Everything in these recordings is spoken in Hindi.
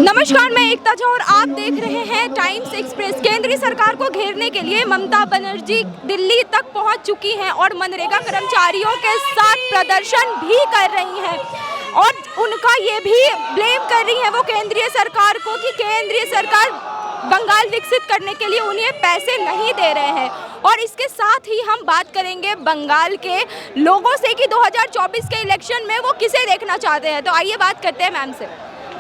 नमस्कार, मैं एकता झा और आप देख रहे हैं टाइम्स एक्सप्रेस। केंद्रीय सरकार को घेरने के लिए ममता बनर्जी दिल्ली तक पहुंच चुकी हैं और मनरेगा कर्मचारियों के साथ प्रदर्शन भी कर रही हैं और उनका ये भी ब्लेम कर रही हैं वो केंद्रीय सरकार को कि केंद्रीय सरकार बंगाल विकसित करने के लिए उन्हें पैसे नहीं दे रहे हैं। और इसके साथ ही हम बात करेंगे बंगाल के लोगों से कि 2024 के इलेक्शन में वो किसे देखना चाहते हैं। तो आइए बात करते हैं मैम से।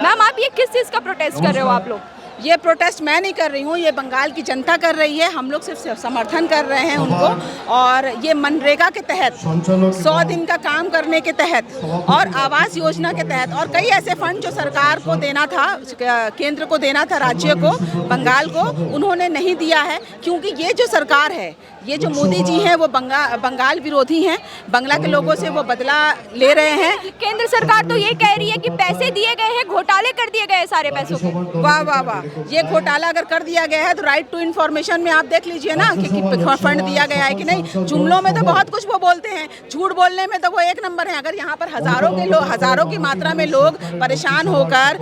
मैम, आप ये किस चीज़ का प्रोटेस्ट कर रहे हो आप लोग? ये प्रोटेस्ट मैं नहीं कर रही हूँ, ये बंगाल की जनता कर रही है। हम लोग सिर्फ समर्थन कर रहे हैं उनको। और ये मनरेगा के तहत 100 दिन का काम करने के तहत और आवास योजना के तहत और कई ऐसे फंड जो सरकार को देना था, केंद्र को देना था, राज्य को, बंगाल को, उन्होंने नहीं दिया है। क्योंकि ये जो सरकार है, ये जो मोदी जी हैं, वो बंगाल विरोधी हैं। बंगला के लोगों से वो बदला ले रहे हैं। केंद्र सरकार तो ये कह रही है कि पैसे दिए गए हैं, घोटाले कर दिए गए सारे पैसों के। वाह वाह वाह, ये घोटाला अगर कर दिया गया है तो राइट टू इन्फॉर्मेशन में आप देख लीजिए ना कि फंड दिया गया है कि नहीं। जुमलों में तो बहुत कुछ वो बोलते हैं, झूठ बोलने में तो वो एक नंबर है। अगर यहाँ पर हजारों की मात्रा में लोग परेशान होकर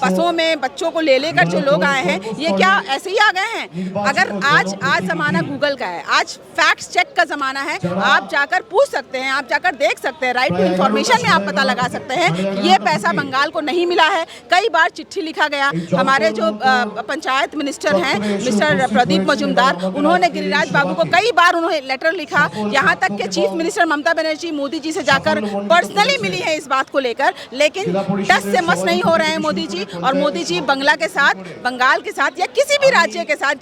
बसों में बच्चों को ले लेकर जो लोग आए हैं, ये क्या ऐसे ही आ गए हैं? अगर आज जमाना गूगल का है, आज फैक्ट चेक का जमाना है। आप जाकर पूछ सकते हैं, आप जाकर देख सकते हैं, राइट टू इन्फॉर्मेशन में आप पता लगा सकते हैं कि ये पैसा बंगाल को नहीं मिला है। कई बार चिट्ठी लिखा गया। हमारे जो पंचायत मिनिस्टर हैं, मिस्टर प्रदीप मजूमदार, उन्होंने गिरिराज बाबू को कई बार उन्होंने लेटर लिखा। यहाँ तक के चीफ मिनिस्टर ममता बनर्जी मोदी जी से जाकर पर्सनली मिली है इस बात को लेकर। लेकिन टस से मस नहीं हो रहे हैं मोदी जी। और मोदी जी बंगला के साथ, बंगाल के साथ या किसी भी राज्य के साथ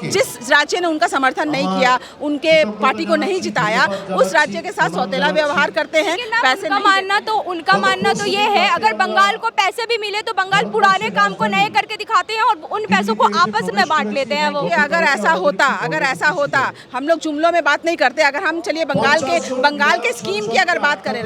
जिस राज्य ने उनका समर्थन नहीं किया, उनके पार्टी को नहीं जिताया, उस राज्य के साथ सौतेला व्यवहार करते हैं। पैसे उनका मानना तो ये है, अगर बंगाल को पैसे भी मिले तो बंगाल पुराने काम को नए करके दिखाते हैं और उन पैसों को आपस में बांट लेते हैं वो। अगर ऐसा होता, हम लोग जुमलों में बात नहीं करते। अगर हम चलिए बंगाल के स्कीम की अगर बात करें,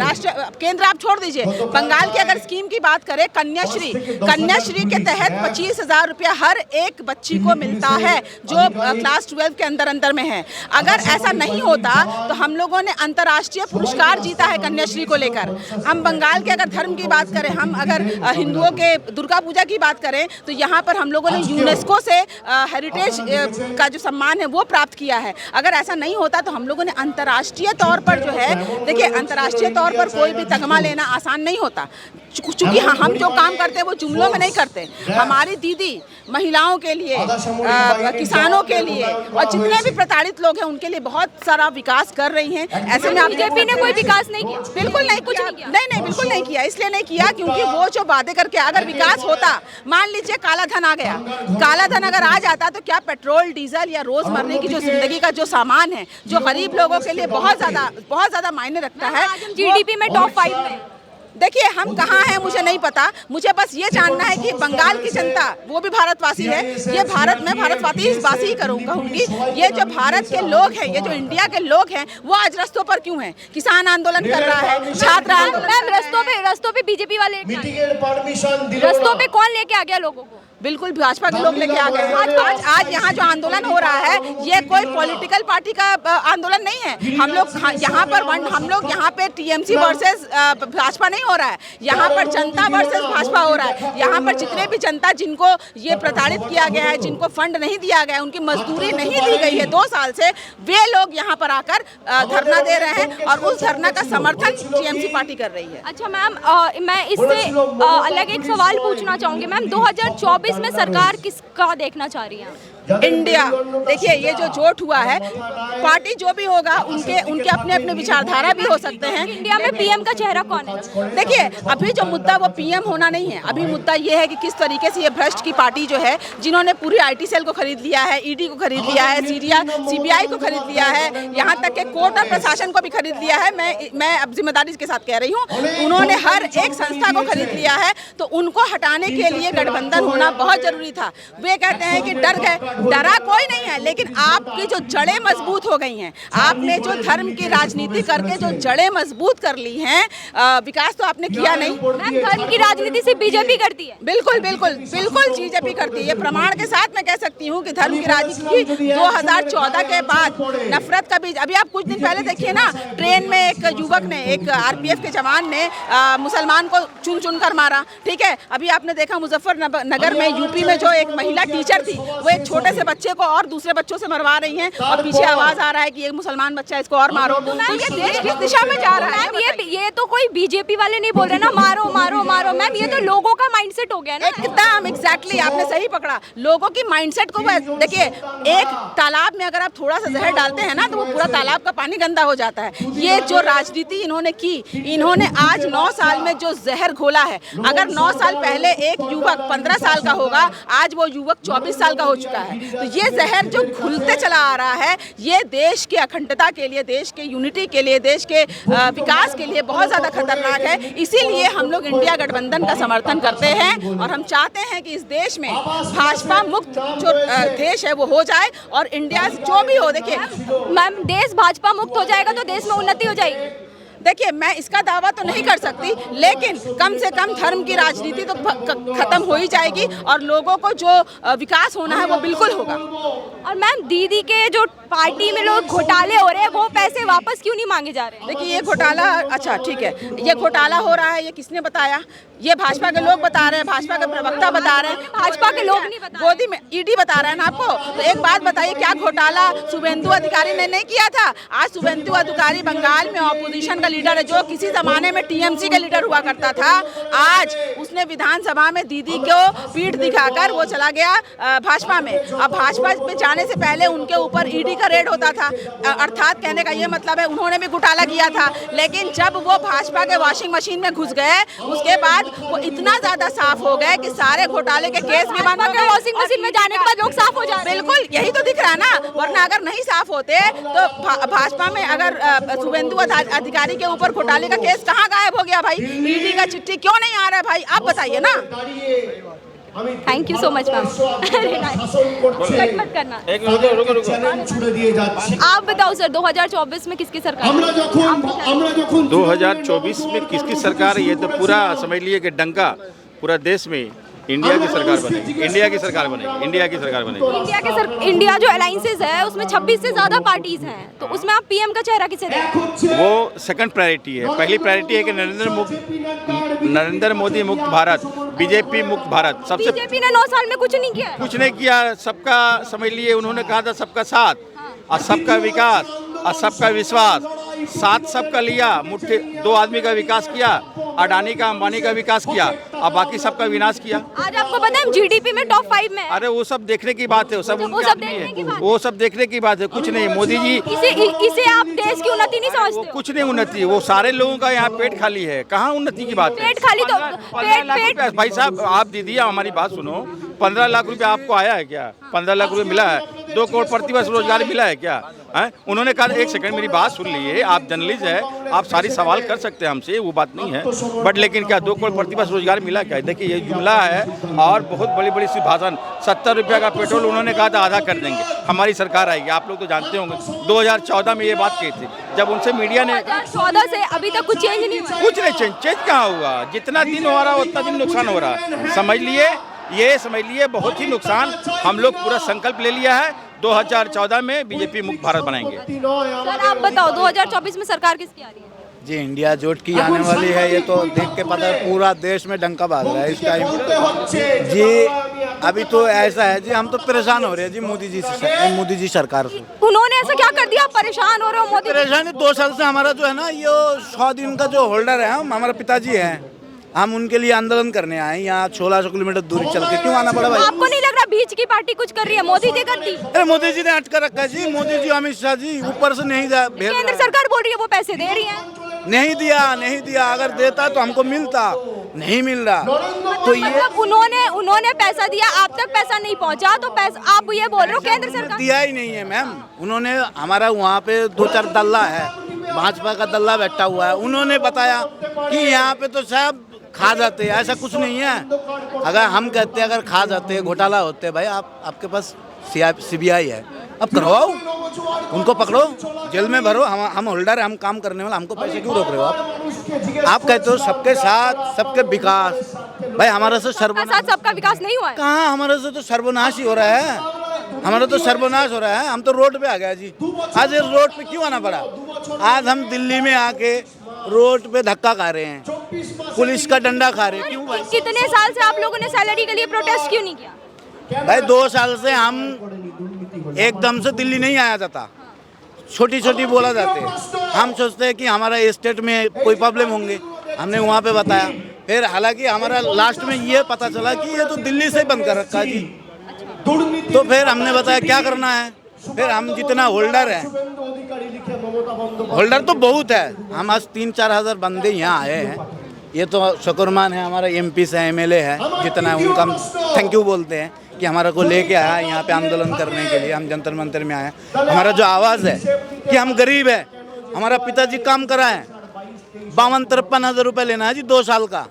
केंद्र आप छोड़ दीजिए, बंगाल की अगर स्कीम की बात करें, कन्याश्री के तहत 25,000 रुपया हर एक बच्ची को मिलता है जो क्लास 12 के अंदर में है। अगर ऐसा नहीं होता तो हम लोगों ने अंतर्राष्ट्रीय पुरस्कार जीता है कन्याश्री को लेकर। हम बंगाल के अगर धर्म की बात करें, हम अगर हिंदुओं के दुर्गा पूजा की बात करें, तो यहाँ पर हम लोगों ने यूनेस्को से हेरिटेज का जो सम्मान है वो प्राप्त किया है। अगर ऐसा नहीं होता तो हम लोगों ने अंतर्राष्ट्रीय तौर पर जो है, देखिए अंतर्राष्ट्रीय तौर पर कोई भी तगमा लेना आसान नहीं होता। चूंकि हम जो काम करते हैं वो जुमलों में नहीं करते। हमारी दीदी महिलाओं के लिए, किसानों के लिए और जितने भी प्रताड़ित लोग हैं उनके लिए बहुत सारा विकास कर रही हैं। ऐसे में बीजेपी ने कोई विकास नहीं किया? बिल्कुल नहीं, कुछ नहीं, बिल्कुल नहीं किया। इसलिए नहीं किया क्योंकि वो जो वादे करके, अगर विकास होता, मान लीजिए काला धन आ गया, काला धन अगर आ जाता तो क्या पेट्रोल, डीजल या रोजमर्रे की जो जिंदगी का जो सामान है, जो गरीब लोगों के लिए बहुत ज्यादा मायने रखता है, जीडीपी में टॉप 5 में। देखिए हम कहाँ हैं मुझे नहीं पता। मुझे बस ये जानना है कि बंगाल की जनता, वो भी भारतवासी है, ये भारत में भारतवासी ही कहूँगी। ये जो भारत के लोग हैं, ये जो इंडिया के लोग हैं, वो आज रस्तों पर क्यों हैं? किसान आंदोलन कर रहा है, छात्र आंदोलन। रस्तों पे बीजेपी वाले, रस्तों पे कौन लेके आ गया लोगों को? बिल्कुल भाजपा के लोग लेके आ गए हैं। आज यहाँ जो आंदोलन हो रहा है, ये कोई पॉलिटिकल पार्टी का आंदोलन नहीं है। हम लोग यहाँ पे टीएमसी वर्सेस भाजपा नहीं हो रहा है, यहाँ पर जनता वर्सेस भाजपा हो रहा है। यहाँ पर जितने भी जनता जिनको ये प्रताड़ित किया गया है, जिनको फंड नहीं दिया गया है, उनकी मजदूरी नहीं दी गई है 2 साल से, वे लोग यहाँ पर आकर धरना दे रहे हैं और उस धरना का समर्थन टीएमसी पार्टी कर रही है। अच्छा मैम, मैं इससे अलग एक सवाल पूछना चाहूँगी। मैम, 2024 में सरकार किसका देखना चाह रही है? इंडिया। देखिए ये जो जोट हुआ है, पार्टी जो भी होगा उनके अपने विचारधारा भी हो सकते हैं। इंडिया में पीएम का चेहरा कौन है? देखिए अभी जो मुद्दा वो पीएम होना नहीं है। अभी मुद्दा ये है कि किस तरीके से ये भ्रष्ट की पार्टी जो है, जिन्होंने पूरी आईटी सेल को खरीद लिया है, ईडी को खरीद लिया है, सीबीआई को खरीद लिया है, यहाँ तक के कोर्ट और प्रशासन को भी खरीद लिया है। मैं अब जिम्मेदारी के साथ कह रही हूँ, उन्होंने हर एक संस्था को खरीद लिया है। तो उनको हटाने के लिए गठबंधन होना बहुत जरूरी था। वे कहते हैं कि डर गए। डरा कोई नहीं है, लेकिन आपकी जो जड़ें मजबूत हो गई हैं, आपने जो धर्म की राजनीति करके जो जड़ें मजबूत कर ली हैं, विकास तो आपने किया नहीं। मैम धर्म की राजनीति सिर्फ बीजेपी करती है। बिल्कुल बिल्कुल बिल्कुल बीजेपी करती है, ये प्रमाण के साथ मैं कह सकती हूँ कि धर्म की राजनीति 2014 के बाद नफरत का बीज। अभी आप कुछ दिन पहले देखिए ना, ट्रेन में एक युवक ने, एक आरपीएफ के जवान ने मुसलमान को चुन चुन कर मारा, ठीक है। अभी आपने देखा मुजफ्फरनगर में, यूपी में, जो एक महिला टीचर थी, वो एक छोटे से बच्चे को और दूसरे बच्चों से मरवा रही हैं, और पीछे आवाज आ रहा है कि एक मुसलमान बच्चा, इसको और मारो। तो ये देश किस दिशा में जा रहा है? ये तो कोई बीजेपी वाले नहीं बोल रहे ना, मारो मारो मारो। मैम ये तो लोगों का माइंडसेट हो गया ना। एकदम एग्जैक्टली आपने सही पकड़ा, लोगों की माइंडसेट को। देखिए, एक तालाब में अगर आप थोड़ा सा जहर डालते हैं ना, तो वो पूरा तालाब का पानी गंदा हो जाता है। ये जो राजनीति इन्होंने की, इन्होंने आज 9 साल में जो जहर घोला है, अगर 9 साल पहले एक युवक 15 साल का होगा, आज वो युवक 24 साल का हो चुका है। तो ये जहर जो घुलते चला आ रहा है, ये देश की अखंडता के लिए, देश के यूनिटी के लिए, देश के विकास के लिए बहुत ज़्यादा खतरनाक है। इसीलिए हम लोग इंडिया गठबंधन का समर्थन करते हैं, और हम चाहते हैं कि इस देश में भाजपा मुक्त जो देश है वो हो जाए, और इंडिया जो भी हो। देखिए मैम, देश भाजपा मुक्त हो जाएगा तो देश में उन्नति हो जाएगी। देखिए, मैं इसका दावा तो नहीं कर सकती, लेकिन कम से कम धर्म की राजनीति तो खत्म हो ही जाएगी, और लोगों को जो विकास होना है वो बिल्कुल होगा। और मैम, दीदी के जो पार्टी में लोग घोटाले हो रहे हैं, वो पैसे वापस क्यों नहीं मांगे जा रहे? देखिए, ये घोटाला, अच्छा ठीक है, ये घोटाला हो रहा है, ये किसने बताया? ये भाजपा के लोग बता रहे हैं, भाजपा के प्रवक्ता बता रहे हैं। भाजपा के लोग नहीं बता रहे। गोदी में ईडी बता रहा है ना आपको। तो एक बात बताइए, क्या घोटाला शुभेंदु अधिकारी ने नहीं किया था? आज शुभेंदु अधिकारी बंगाल में ऑपोजिशन का लीडर है, जो किसी जमाने में टीएमसी का लीडर हुआ करता था। आज उसने विधानसभा में दीदी को पीठ दिखाकर वो चला गया भाजपा में। अब भाजपा में जाने से पहले उनके ऊपर ईडी का रेड होता था, अर्थात कहने का ये मतलब है उन्होंने भी घोटाला किया था। लेकिन जब वो भाजपा के वॉशिंग मशीन में घुस गए, उसके बाद वो इतना ज्यादा साफ हो गए कि सारे घोटाले के केस भी बंद हो गए। वॉशिंग मशीन में जाने के बाद लोग साफ हो जाए। बिल्कुल, यही तो दिख रहा है ना, वरना अगर नहीं साफ होते तो भाजपा में अगर शुभेंदु अधिकारी के ऊपर घोटाले का केस कहाँ गायब हो गया भाई? ईडी का चिट्ठी क्यों नहीं आ रहा है भाई? आप बताइए ना। Thank you so much ma'am. Cut मत करना। आप बताओ सर, 2024 में किसकी सरकार? 2024 में किसकी सरकार? ये तो पूरा समझ लिए कि डंका पूरा देश में इंडिया की सरकार बनेगी, इंडिया की सरकार बनेगी, इंडिया की सरकार बनेगी। इंडिया जो अलायंसेज है उसमें 26 से ज्यादा पार्टीज हैं, तो उसमें आप पीएम का चेहरा किसे देंगे? वो सेकंड प्रायोरिटी है। पहली प्रायोरिटी है कि नरेंद्र मोदी मुक्त भारत, बीजेपी मुक्त भारत। सबसे बीजेपी ने 9 साल में कुछ नहीं किया। कुछ नहीं किया, सबका समझ लिए, उन्होंने कहा था सबका साथ और सबका विकास और सबका विश्वास। साथ सबका लिया, मुट्ठी 2 आदमी का विकास किया, अडानी का, अंबानी का विकास किया, और बाकी सबका विनाश किया। आज आपको पता है हम जीडीपी में टॉप 5 में हैं। अरे वो सब देखने की बात है, वो सब वो उनके सब आदमी देखने की है, बात वो सब देखने की बात है। कुछ नहीं, मोदी जी इसे आप देश की उन्नति नहीं समझते हो? कुछ नहीं उन्नति, वो सारे लोगों का यहाँ पेट खाली है, कहाँ उन्नति की बात है? पेट खाली तो 15 लाख रुपया। भाई साहब, आप दीदी हमारी बात सुनो, 15 लाख रुपया आपको आया है क्या? 15 लाख रुपया मिला है? 2 करोड़ प्रतिवर्ष रोजगार मिला है क्या? है? उन्होंने कहा, एक सेकंड मेरी बात सुन लीजिए, आप जर्नलिस्ट है, आप सारी सवाल कर सकते हैं हमसे, वो बात नहीं है, बट लेकिन क्या 2 करोड़ प्रतिवर्ष रोजगार मिला क्या? देखिए, ये जुमला है और बहुत बड़ी बड़ी सी भाषण। 70 रुपया का पेट्रोल उन्होंने कहा था आधा कर देंगे, हमारी सरकार आएगी। आप लोग तो जानते होंगे 2014 में ये बात कही थी, जब उनसे मीडिया ने 2014 से अभी तक कुछ चेंज नहीं हुआ। कुछ नहीं चेंज कहाँ हुआ? जितना दिन हो रहा है उतना दिन नुकसान हो रहा है। समझ लिए, ये समझ लिए बहुत ही नुकसान। हम लोग पूरा संकल्प ले लिया है, 2014 में बीजेपी मुक्त भारत बनाएंगे। सर आप बताओ, 2024 में सरकार किसकी आ रही है? जी, इंडिया जोट की आने वाली है, ये तो देख के पता है, पूरा देश में डंका बाज रहा है इस टाइम। जी अभी तो ऐसा है जी, हम तो परेशान हो रहे हैं जी मोदी जी सरकार से। उन्होंने ऐसा क्या कर दिया आप परेशान हो रहे हो? मोदी परेशानी 2 साल से हमारा जो है ना, ये 100 दिन का जो होल्डर है, हमारे पिताजी हैं, हम उनके लिए आंदोलन करने आए यहाँ 1600 किलोमीटर दूरी चल के। क्यों आना पड़ा भाई? आपको नहीं लग रहा बीच की पार्टी कुछ कर रही है? मोदी जी कर दी। अरे मोदी जी ने हट कर रखा है जी, मोदी जी अमित शाह जी ऊपर से नहीं जा, केंद्र सरकार बोल रही है वो पैसे दे रही है। नहीं दिया, अगर देता तो हमको मिलता, नहीं मिल रहा। तो ये मतलब उन्होंने पैसा दिया, आप तक पैसा नहीं पहुंचा, तो पैसा आप ये बोल रहे हो केंद्र सरकार दिया ही नहीं है मैम। उन्होंने हमारा वहाँ पे 2-4 दल्ला है, भाजपा का दल्ला बैठा हुआ है, उन्होंने बताया कि यहाँ पे तो साहब खा जाते हैं, ऐसा कुछ नहीं है। अगर हम कहते हैं अगर खा जाते घोटाला होते भाई, आपके पास CBI है, अब करवाओ, उनको पकड़ो, जेल में भरो। हम होल्डर है, हम काम करने वाला, हमको पैसे क्यों रोक रहे हो आप कहते हो सबके साथ सबके विकास। भाई हमारे से साथ सबका विकास नहीं हुआ है। कहाँ, हमारे से तो सर्वनाश ही हो रहा है, हमारा तो सर्वनाश हो रहा है। हम तो रोड पे आ गए जी। आज इस रोड पे क्यों आना पड़ा? आज हम दिल्ली में आके रोड पे धक्का खा रहे हैं, पुलिस का डंडा खा रहे हैं। क्यों भाई? कितने साल से आप लोगों ने सैलरी के लिए प्रोटेस्ट क्यों नहीं किया? भाई 2 साल से हम एकदम से दिल्ली नहीं आया जाता, छोटी छोटी बोला जाते हैं। हम सोचते हैं कि हमारा स्टेट में कोई प्रॉब्लम होंगे, हमने वहाँ पे बताया। फिर हालांकि हमारा लास्ट में ये पता चला कि ये तो दिल्ली से बंद कर रखा जी। तो फिर हमने बताया क्या करना है। फिर हम जितना होल्डर है, होल्डर तो बहुत है, हम आज 3-4 हज़ार बंदे यहाँ आए हैं। ये तो शुक्रमान है हमारा MP से MLA है, जितना है उनका हम थैंक यू बोलते हैं कि हमारा को लेके आया यहाँ पे आंदोलन करने के लिए। हम जंतर मंतर में आए, हमारा जो आवाज़ है कि हम गरीब है, हमारा पिताजी काम करा है, 52-53 हज़ार रुपये लेना है जी 2 साल का,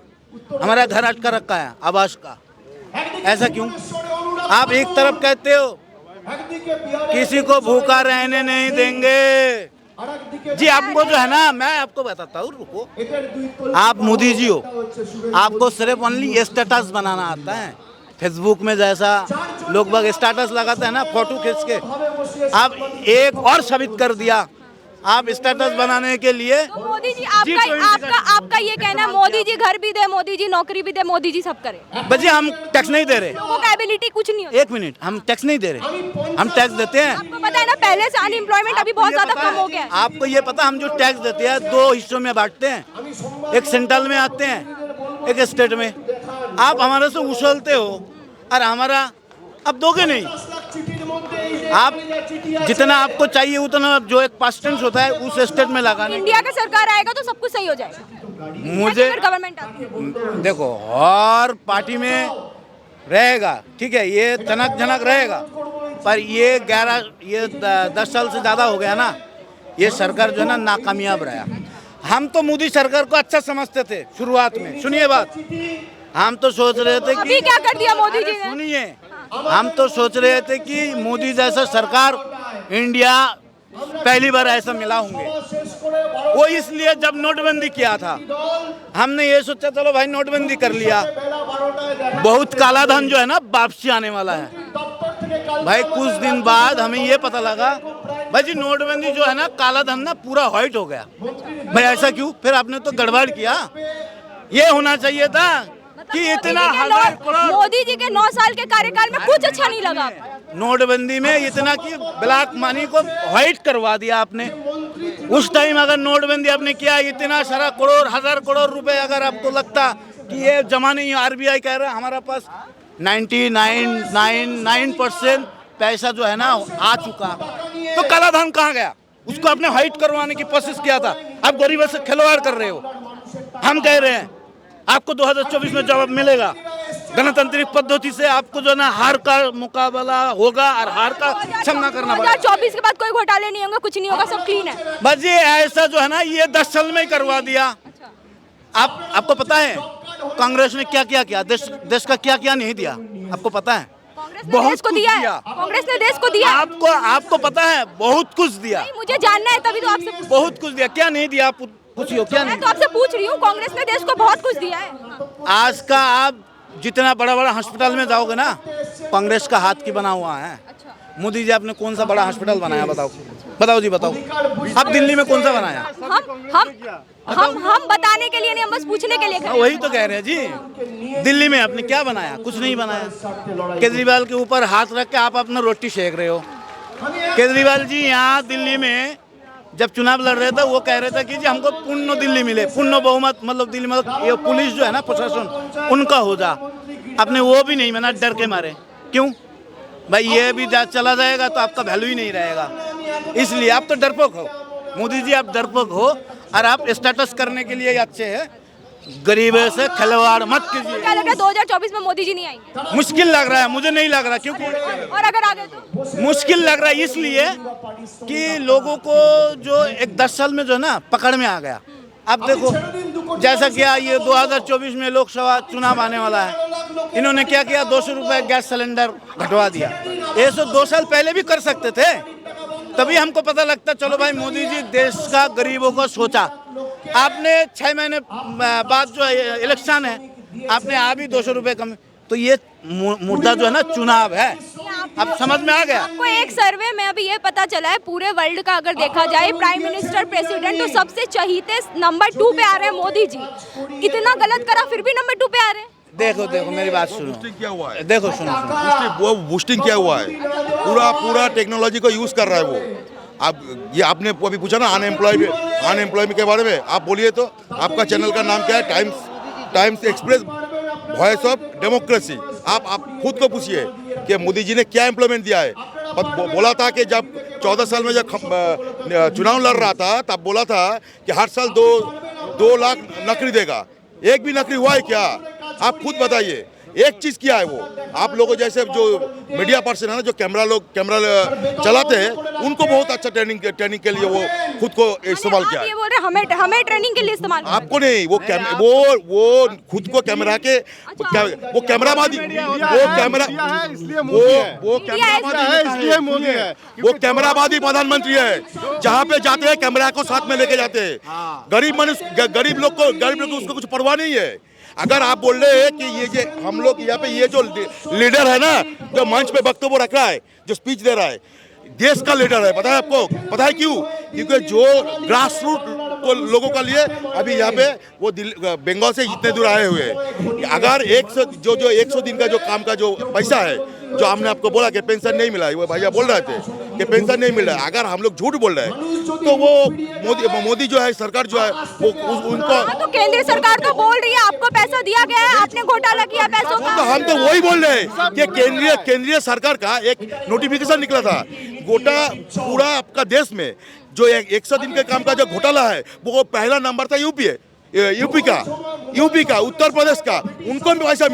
हमारा घर अटका रखा है आवास का। ऐसा क्यों? आप एक तरफ कहते हो किसी को भूखा रहने नहीं देंगे जी। आपको जो है ना, मैं आपको बताता हूँ, रुको। आप मोदी जी हो, आपको सिर्फ ओनली स्टेटस बनाना आता है। फेसबुक में जैसा लोग बाग स्टेटस लगाते हैं ना, फोटो खींच के, आप एक और साबित कर दिया। आप स्टेटस बनाने के लिए तो मोदी जी आपका ये कहना, मोदी जी घर भी दे, मोदी जी नौकरी भी दे, मोदी जी सब करे। बच्चे हम टैक्स नहीं दे रहे, लोगों का एबिलिटी कुछ नहीं होती। 1 मिनट, हम टैक्स नहीं दे रहे, हम टैक्स देते हैं। आपको पता है ना, पहले से अनएम्प्लॉयमेंट अभी बहुत ज्यादा कम हो गया है। आपको ये पता, हम जो टैक्स देते हैं 2 हिस्सों में बांटते हैं, एक सेंट्रल में आते हैं, एक स्टेट में। आप हमारे से उछलते हो और हमारा अब दोगे नहीं। आप जितना आपको चाहिए उतना जो एक परसेंट होता है उस स्टेट में लगाने। इंडिया का सरकार आएगा तो सब कुछ सही हो जाएगा। मुझे गवर्नमेंट आती है, देखो, और पार्टी में रहेगा, ठीक है, ये तनक झनक रहेगा, पर ये 10 साल से ज़्यादा हो गया ना, ये सरकार जो है ना नाकामयाब रहा। हम तो मोदी सरकार को अच्छा समझते थे शुरुआत में। सुनिए बात, हम तो सोच रहे थे कि अभी क्या कर दिया मोदी जी ने? सुनिए, हम तो सोच रहे थे कि मोदी जैसा सरकार इंडिया पहली बार ऐसा मिला होंगे। वो इसलिए जब नोटबंदी किया था, हमने ये सोचा चलो भाई नोटबंदी कर लिया, बहुत काला धन जो है ना वापसी आने वाला है। भाई कुछ दिन बाद हमें ये पता लगा भाई जी नोटबंदी जो है ना, काला धन ना पूरा व्हाइट हो गया। भाई ऐसा क्यों? फिर आपने तो गड़बड़ किया। ये होना चाहिए था कि इतना 1000 करोड़ मोदी जी के 9 साल के कार्यकाल में कुछ अच्छा नहीं लगा। नोटबंदी में इतना कि ब्लैक मनी को व्हाइट करवा दिया आपने। उस टाइम अगर नोटबंदी आपने किया, इतना सारा करोड़ 1000 करोड़ रुपए अगर आपको लगता कि ये जमा नहीं, RBI कह रहा है हमारा पास 99.99% पैसा जो है ना आ चुका, तो काला धन कहाँ गया? उसको आपने व्हाइट करवाने की कोशिश किया था। आप गरीबों से खिलवाड़ कर रहे हो। हम कह रहे हैं आपको 2024 में जवाब मिलेगा। गणतांत्रिक पद्धति से आपको जो ना हार का मुकाबला होगा और हार का सामना करना पड़ेगा। 2024 के बाद कोई घोटाले नहीं होंगे, कुछ नहीं होगा, सब क्लीन है। बस ये ऐसा जो है ना, ये 10 साल में ही करवा दिया। आपको पता है कांग्रेस ने क्या क्या किया? देश का क्या क्या नहीं दिया, आपको पता है? बहुत देश को दिया है। कांग्रेस ने देश को दिया। आपको पता है बहुत कुछ दिया। नहीं, मुझे जानना है तभी तो आपसे बहुत कुछ दिया। क्या नहीं दिया? आप पूछियो क्या नहीं? मैं तो आपसे पूछ रही हूँ, कांग्रेस ने देश को बहुत कुछ दिया है। आज का आप जितना बड़ा बड़ा हॉस्पिटल में जाओगे ना, कांग्रेस का हाथ की बना हुआ है। मोदी जी आपने कौन सा बड़ा हॉस्पिटल बनाया? बताओ जी, बताओ। आप दिल्ली में कौन सा बनाया? हम बताने के लिए नहीं, हम बस पूछने के लिए खड़े हैं। वही तो कह रहे हैं जी, दिल्ली में आपने क्या बनाया? कुछ नहीं बनाया। केजरीवाल के ऊपर हाथ रख के आप अपना रोटी सेक रहे हो। केजरीवाल जी यहाँ दिल्ली में जब चुनाव लड़ रहे थे, वो कह रहे थे कि जी हमको पूर्ण दिल्ली मिले, पूर्ण बहुमत, मतलब दिल्ली मतलब ये पुलिस जो है ना, प्रशासन उनका हो जा। आपने वो भी नहीं माना, डर के मारे। क्यों भाई? ये भी चला जाएगा तो आपका वैल्यू ही नहीं रहेगा, इसलिए आप तो डरपोक हो। मोदी जी आप डरपोक हो और आप स्टेटस करने के लिए अच्छे हैं। गरीबों से खिलवाड़ मत कीजिए। क्या लग रहा है 2024 में मोदी जी नहीं आएंगे? मुश्किल लग रहा है, मुझे नहीं लग रहा। क्योंकि और अगर आ गए तो मुश्किल लग रहा है इसलिए कि लोगों को जो एक 10 साल में जो है ना पकड़ में आ गया। अब देखो जैसा किया, ये 2024 में लोकसभा चुनाव आने वाला है, इन्होंने क्या किया? 200 रुपए गैस सिलेंडर घटवा दिया। ये तो 2 साल पहले भी कर सकते थे, तभी हमको पता लगता चलो भाई मोदी जी देश का गरीबों को सोचा। आपने 6 महीने बाद जो इलेक्शन है, आपने अभी 200 रुपये कम, तो ये मुद्दा जो है ना चुनाव है, अब समझ में आ गया। आपको एक सर्वे में अभी ये पता चला है पूरे वर्ल्ड का अगर देखा जाए प्राइम मिनिस्टर प्रेसिडेंट तो सबसे चहीते नंबर 2 पे आ रहे हैं मोदी जी। इतना गलत करा फिर भी नंबर 2 पे आ रहे हैं। देखो मेरी बात सुनो, क्या हुआ है, देखो सुनो वो बूस्टिंग क्या हुआ है, पूरा टेक्नोलॉजी को यूज कर रहा है वो। आप ये आपने अभी पूछा ना अनएम्प्लॉयमेंट के बारे में, आप बोलिए तो आपका चैनल का नाम क्या है? Times express voice of democracy. आप खुद को पूछिए कि मोदी जी ने क्या एम्प्लॉयमेंट दिया है। बोला था कि जब 14 साल में जब चुनाव लड़ रहा था तब बोला था कि हर साल 2 लाख नौकरी देगा। एक भी नौकरी हुआ है क्या? आप खुद बताइए, एक चीज किया है वो। आप लोगों जैसे जो मीडिया पर्सन है ना, जो कैमरा चलाते हैं, उनको बहुत अच्छा ट्रेनिंग के लिए वो खुद को इस्तेमाल किया है। ये बोल रहे हमें ट्रेनिंग के लिए इस्तेमाल, आपको नहीं, वो खुद को कैमरा के वो कैमराबाजी, वो कैमराबाजी प्रधानमंत्री है। जहाँ पे जाते हैं कैमरा को साथ में लेके जाते हैं। गरीब लोग को उसको कुछ परवाह नहीं है। अगर आप बोल रहे हैं कि ये हम लोग यहाँ पे ये जो लीडर है ना, जो मंच पे वक्तव्य रख रहा है, जो स्पीच दे रहा है, देश का लीडर है। पता है आपको? पता है क्यों? क्योंकि जो ग्रास रूट को लोगों का लिए अभी यहाँ पे वो बंगाल से इतने दूर आए हुए हैं। अगर 100 दिन का जो काम का जो पैसा है, जो हमने आपको बोला कि पेंशन नहीं मिला है, वो भैया बोल रहे थे कि पेंशन नहीं मिल रहा है। अगर हम लोग झूठ बोल रहे हैं तो वो मोदी जो है, सरकार जो है, वो उनको तो केंद्र सरकार तो बोल रही है आपको पैसा दिया गया है, आपने घोटाला किया पैसों का। तो हम तो वही बोल रहे हैं कि केंद्रीय सरकार का एक नोटिफिकेशन निकला था। पूरा आपका देश में जो 100 दिन के काम का जो घोटाला है, वो पहला नंबर था यूपी का, उत्तर प्रदेश का। उनको भी पैसा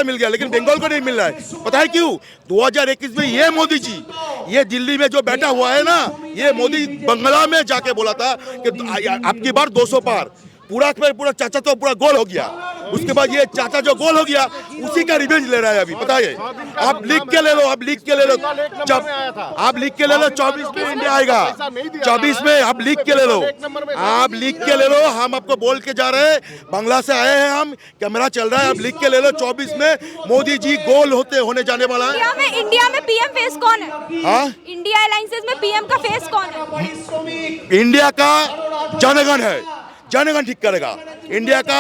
मिल गया, लेकिन बंगाल को नहीं मिल रहा है। पता है क्यों? 2021 में ये मोदी जी, ये दिल्ली में जो बैठा हुआ है ना, ये मोदी बंगला में जाके बोला था कि आपकी बार 200 पार। पूरा चाचा तो पूरा गोल हो गया। उसके बाद ये चाचा जो गोल हो गया, उसी का रिवेंज ले रहा है अभी। पता है, आप लिख के ले लो, आप लिख के ले लो 24 में इंडिया आएगा। 24 में आप लिख के ले लो, हम आपको बोल के जा रहे हैं, बांग्ला से आए हैं हम, कैमरा चल रहा है, आप लिख के ले लो। 24 में मोदी जी गोल होने जाने वाला है। इंडिया में पीएम फेस कौन है? हाँ, इंडिया अलायंसेस में पीएम का फेस कौन है? इंडिया का जनगण है, जनगण ठीक करेगा। इंडिया का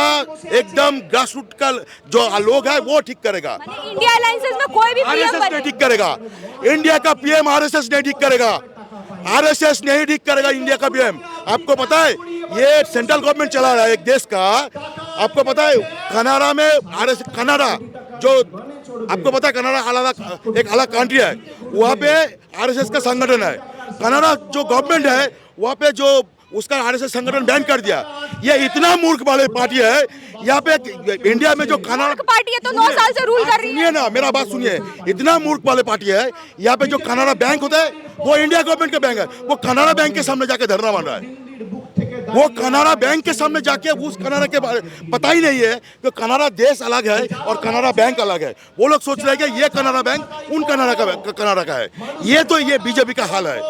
एकदम ग्रास रूट का जो लोग है वो ठीक करेगा। इंडिया अलायंसेस में कोई भी आरएसएस नहीं ठीक करेगा। इंडिया का पीएम आरएसएस नहीं ठीक करेगा। आरएसएस नहीं ठीक करेगा इंडिया का पीएम। आपको पता है, ये सेंट्रल गवर्नमेंट चला रहा है एक देश का। आपको पता है कनाडा में आरएसएस, कनाडा जो आपको पता है कनाडा एक अलग कंट्री है, वहाँ पे आरएसएस का संगठन है। कनाडा जो गवर्नमेंट है वहाँ पे जो उसका आरएसएस संगठन बैन कर दिया। ये इतना मूर्ख वाले पार्टी है। यहाँ पे इंडिया में जो कनाडा पार्टी है तो 9 साल से रूल कर रही है। सुनिए ना, मेरा बात सुनिए। इतना मूर्ख वाले पार्टी है। यहाँ पे जो कनाडा बैंक होता है वो इंडिया गवर्नमेंट का बैंक है। वो कनाडा बैंक के सामने जाके धरना मान रहा है। वो कनाडा बैंक के सामने जाके उस कनाडा के बारे पता ही नहीं है कि कनाडा देश अलग है और कनाडा बैंक अलग है। वो लोग सोच रहे हैं कि ये कनाडा बैंक उन कनाडा का है। ये बीजेपी का हाल है।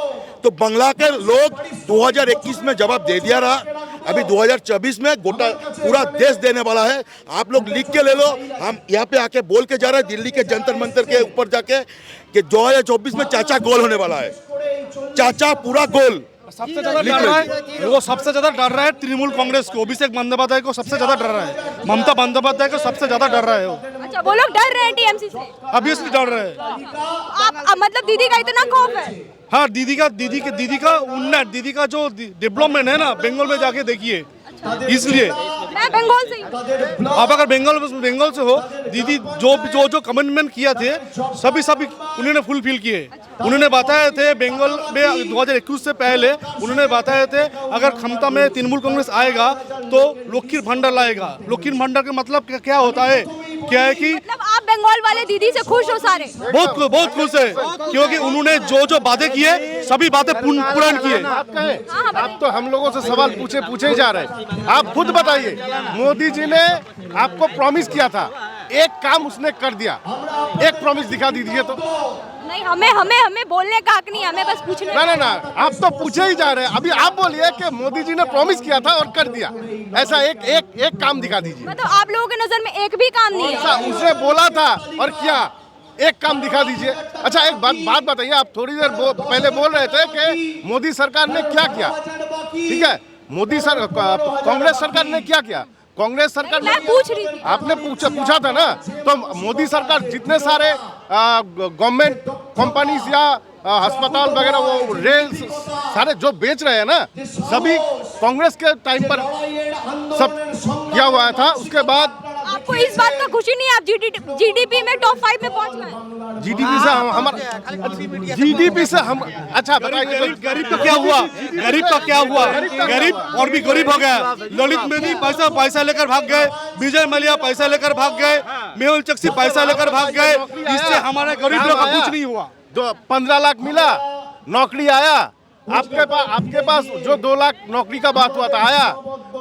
तो बांग्ला के लोग 2021 में जवाब दे दिया रहा। अभी 2024 में गोटा पूरा देश देने वाला है। आप लोग लिख के ले लो। हम यहाँ पे आके बोल के जा रहे हैं दिल्ली के जंतर मंतर के ऊपर जाके कि 2024 में चाचा गोल होने वाला है। चाचा पूरा गोल। सबसे ज्यादा डर रहा है वो, सबसे ज्यादा डर रहा है तृणमूल कांग्रेस को, अभिषेक बंदोपाध्याय को सबसे ज्यादा डर रहा है, ममता बंदोपाध्याय को सबसे ज्यादा डर रहा है वो। अच्छा, वो लोग डर रहे हैं टीएमसी से? ऑब्वियसली डर रहे हैं। आप मतलब दीदी का इतना खौफ है? हाँ, दीदी का जो डेवलपमेंट है ना बंगाल में जाके देखिए, इसलिए मैं बंगाल से हूँ। आप अगर बंगाल से हो, दीदी जो कमिटमेंट किया थे सभी उन्होंने फुलफिल किए। उन्होंने बताए थे बंगाल में 2021 से पहले उन्होंने बताए थे अगर क्षमता में तृणमूल कांग्रेस आएगा तो लक्ष्मीर भंडार लाएगा। लक्ष्मीर भंडार का मतलब क्या होता है? क्या है कि मतलब आप बंगाल वाले दीदी से खुश हो सारे? बहुत खुश है, क्योंकि उन्होंने जो बातें किए सभी बातें पूर्ण किए। आप तो हम लोगों से सवाल पूछे ही जा रहे हैं। आप खुद बताइए, मोदी जी ने आपको प्रॉमिस किया था एक काम उसने कर दिया, एक प्रॉमिस दिखा दीजिए तो। नहीं, हमें बोलने का हक नहीं, हमें बस पूछने ना ना ना, आप तो पूछे ही जा रहे हैं। अभी आप बोलिए कि मोदी जी ने प्रॉमिस किया था और कर दिया, ऐसा एक काम दिखा दीजिए। मतलब आप लोगों की नजर में एक भी काम नहीं है। उसने बोला था और किया, एक काम दिखा दीजिए। अच्छा एक बात बताइए, आप थोड़ी देर पहले बोल रहे थे कि मोदी सरकार ने क्या किया, ठीक है, कांग्रेस सरकार ने क्या किया? कांग्रेस सरकार ने, मैं पूछ रही थी, आपने पूछा था ना, तो मोदी सरकार जितने सारे गवर्नमेंट कंपनीज या अस्पताल वगैरह, वो रेल सारे जो बेच रहे हैं ना, सभी कांग्रेस के टाइम पर सब किया हुआ था। उसके बाद आपको इस बात का खुशी नहीं है आप जीडीपी में टॉप 5 में पहुंच गए? जीडीपी से हम, अच्छा बताइए गरीब का क्या हुआ? गरीब का क्या हुआ? गरीब और भी गरीब हो गया। ललित मेहदी पैसा लेकर भाग गए, विजय मलिया पैसा लेकर भाग गए, मेहुल चोकसी पैसा लेकर भाग गए। इससे हमारे गरीब लोग का कुछ नहीं हुआ। 15 लाख मिला, नौकरी आया आपके पास जो 2 लाख नौकरी का बात हुआ था आया,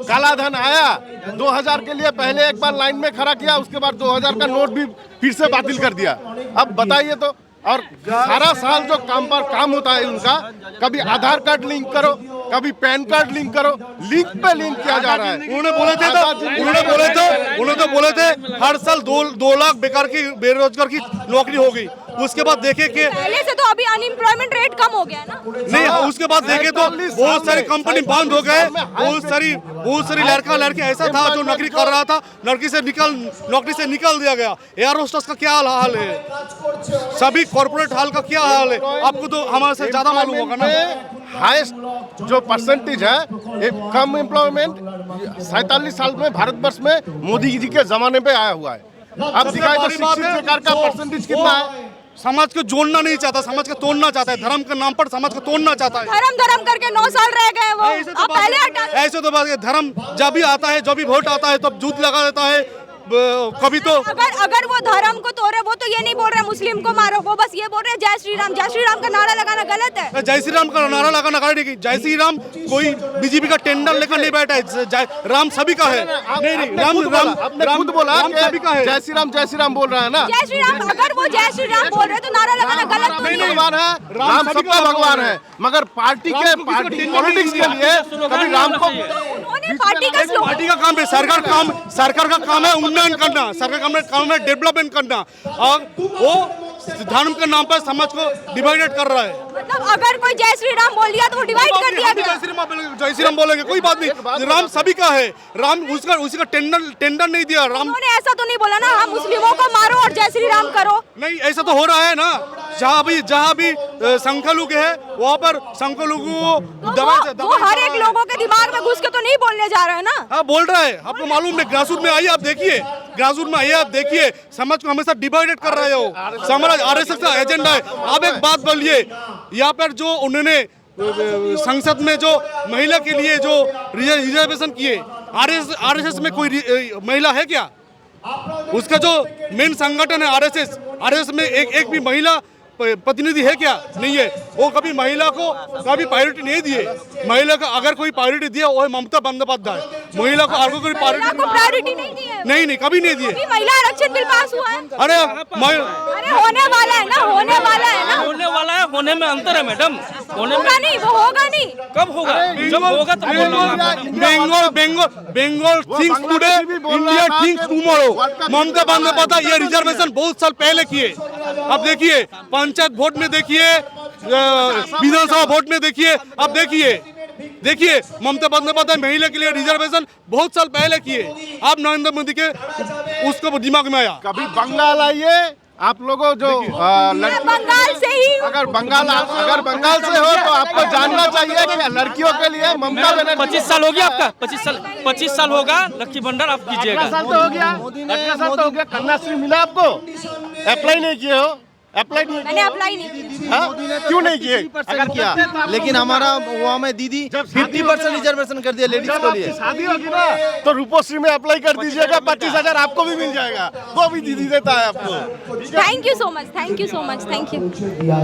काला धन आया, 2000 के लिए पहले एक बार लाइन में खड़ा किया, उसके बाद 2000 का नोट भी फिर से बातिल कर दिया। अब बताइए तो, और सारा साल जो काम होता है उनका, कभी आधार कार्ड लिंक करो, कभी पैन कार्ड लिंक करो, लिंक पे लिंक किया जा रहा है। उन्होंने बोले थे हर साल 2 लाख बेरोजगार की नौकरी होगी। उसके बाद देखे कि पहले से तो अभी अनएम्प्लॉयमेंट रेट कम हो गया ना। नहीं, उसके बाद देखे तो बहुत सारी कंपनी बंद हो गए, बहुत सारी लड़का ऐसा था जो नौकरी कर रहा था, नौकरी से निकल दिया गया। एयर होस्टेस का क्या हाल है, सभी कॉर्पोरेट हाल का क्या हाल है, आपको तो हमारे से ज्यादा मालूम होगा ना। हाईएस्ट जो परसेंटेज है कम एम्प्लॉयमेंट 47 साल में भारतवर्ष में मोदी जी के जमाने पे आया हुआ है। अब दिखाई तो शिक्षित बेकार का परसेंटेज कितना है। समाज को जोड़ना नहीं चाहता, समाज को तोड़ना चाहता है, धर्म के नाम पर समाज को तोड़ना चाहता है। धर्म करके 9 साल रह गए वो, आप पहले हटा। ऐसे तो बात है, धर्म जब भी आता है, जब भी वोट आता है तब जूत लगा देता है। कभी तो अगर वो धर्म को तोड़े, वो तो ये नहीं बोल रहे मुस्लिम को मारो, वो बस ये बोल रहे जय श्री राम का नारा लगाना गलत है। जय श्री राम का नारा लगाना गलत है। जय श्री राम कोई बीजेपी का टेंडर लेकर नहीं बैठा है, राम सभी का है। नहीं, राम खुद बोला सभी का है। जय श्री राम बोल रहा है ना। जय श्री राम, अगर वो जय श्री राम बोल रहे तो नारा लगाना गलत तो नहीं है। भगवान है, राम सबका भगवान है, मगर पार्टी पॉलिटिक्स के लिए कभी राम को, पार्टी का काम है, सरकार का काम है उन्नयन करना, सरकार का काम है डेवलपमेंट करना, और वो धर्म के नाम पर समाज को डिवाइडेड कर रहा है। मतलब अगर कोई जय श्री राम बोल दिया तो वो डिवाइड कर दिया गया। जय श्री राम बोलेंगे कोई बात नहीं, राम सभी का है, राम उसका टेंडर नहीं दिया। राम उन्होंने ऐसा तो नहीं बोला ना हम मुस्लिमों को मारो और जय श्री राम करो। नहीं, ऐसा तो हो रहा है ना, जहाँ भी संख्यालघु है वहाँ पर संख्यालघु तो वो हर एक लोगों के दिमाग में घुस के तो नहीं बोलने जा रहे हैं ना। हाँ, बोल रहा है, आपको मालूम है। ग्रासरूट में आइए, आप देखिए, ग्रासरूट में आइए, आप देखिए, समाज को हमेशा डिवाइडेड कर रहे हो। समाज आरएसएस का एजेंडा है। आप एक बात बोलिए, यहाँ पर जो उन्होंने संसद में जो महिला के लिए जो रिजर्वेशन किए, आरएसएस में कोई महिला है क्या? उसका जो मेन संगठन है आरएसएस में एक भी महिला प्रतिनिधि है क्या? नहीं है। वो कभी महिला को कभी प्रायोरिटी नहीं दिए। महिला को अगर कोई प्रायोरिटी दिया वो है ममता बंदोपाध्याय। महिला को आगे कोई प्रायोरिटी नहीं दी है। नहीं, कभी नहीं दिए। महिला आरक्षण बिल पास हुआ है। अरे होने वाला है ना, होने वाला है। होने में अंतर है मैडम, होगा नहीं, वो होगा नहीं। कब होगा? जब होगा तब Bengal thinks today, India thinks tomorrow. Mamata Bandyopadhyay ये रिजर्वेशन बहुत साल पहले किए। अब देखिए, पंचायत वोट में देखिए, विधानसभा वोट में देखिए, अब देखिए ममता बंदोपाध्याय महिला के लिए रिजर्वेशन बहुत साल पहले किए। अब नरेंद्र मोदी के उसको दिमाग में आया। कभी बंगाल आइए, आप लोगों जो बंगाल से ही, अगर बंगाल से हो तो आपको जानना चाहिए कि लड़कियों के लिए ममता बनर्जी 25 साल हो गया आपका, 25 साल होगा लक्की भंडार आप कीजिएगा। 18 साल तो हो गया, 18 साल तो हो गया। कन्याश्री मिला आपको? अप्लाई नहीं किए हो? मैंने अप्लाई नहीं किया। क्यों नहीं किए? अगर किया, लेकिन हमारा वहाँ में दीदी 50% रिजर्वेशन कर दिया लेडीज के लिए। शादी होगी ना तो रूपोश्री में अप्लाई कर दीजिएगा, 25,000 आपको भी मिल जाएगा, वो भी दीदी देता है आपको। Thank you so much, thank you.